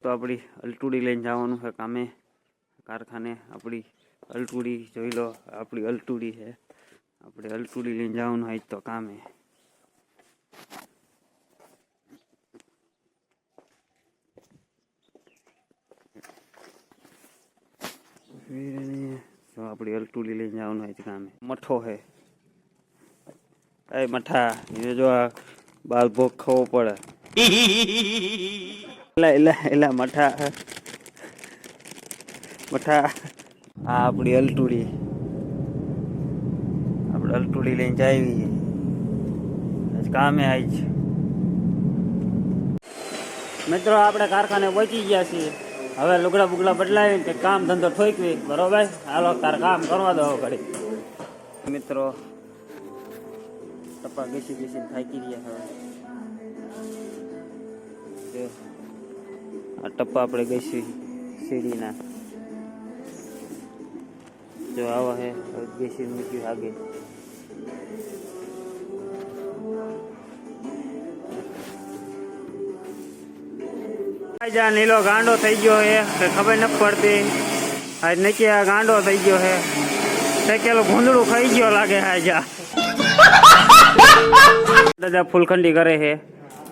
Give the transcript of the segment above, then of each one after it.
તો આપણી અલટુડી લઈને જવાનું છે કામે કારખાને। આપણી અલટુડી જોઈ લો, આપણી અલટુડી છે। આપણે અલટુડી લઈને જવાનું હોય તો કામે। તો આપણી અલટુડી લઈને જવાનું હોય કામે। મઠો છે એ મઠા, એને જો આ બાલ ભોગ ખાવો પડે। એલા એલા એલા મઠા મઠા, આ આપણી અલટુડી, આપણે અલટુડી લઈને જાવી કામે આવી છે। મિત્રો આપણે કારખાને પહોંચી ગયા છીએ। હવે લુગડા બુગડા બદલાવીને કે કામ ધંધો ઠોકવી, બરોબર? હાલો તાર કામ કરવા દો ઘડી। મિત્રો ટપા ઘસી ઘસીને થાકી રહ્યા હવે। આ ટપ્પા આપણે ઘસી સીડીના જો આવા હે, ઘસી મૂક્યું આગે। નીલો ગાંડો થઈ ગયો હે, ખબર નથી પડતી। આજ નક્કી ગાંડો થઈ ગયો હે, શેકેલું ભૂંદડું ખાઈ ગયો લાગે હે। જા દાદા ફૂલખંડી કરે છે,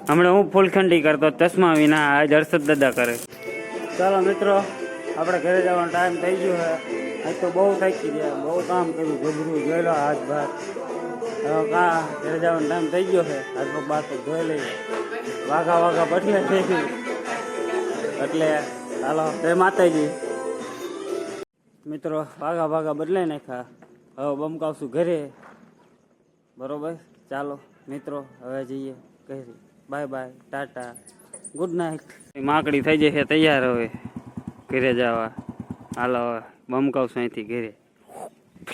હમણાં હું ફૂલખંડી કરતો ચશ્મા વિના, આજ હર્ષદ દાદા કરે। ચાલો મિત્રો, આપણે ઘરે જવાનો ટાઈમ થઈ ગયો છે। આજ તો બહુ થાકી ગયા, બહુ કામ કર્યું, ગભરું જોઈ લો હાથ ભાત। હવે ઘરે જવાનો ટાઈમ થઈ ગયો છે, હાથ પગ બાર પગ ધોઈ લઈએ, વાઘા વાઘા બદલે થઈ ગયું એટલે ચાલો જય માતાજી। મિત્રો વાઘા ભાગા બદલાઈ નાખ્યા, હવે બમકાવશું ઘરે, બરોબર? ચાલો મિત્રો હવે જઈએ ઘરે, bye bye, tata, good night. માકડી થઈ જશે તૈયાર હવે ઘરે જવા, હાલો હવે બમકાવશું અહીંથી ઘરે।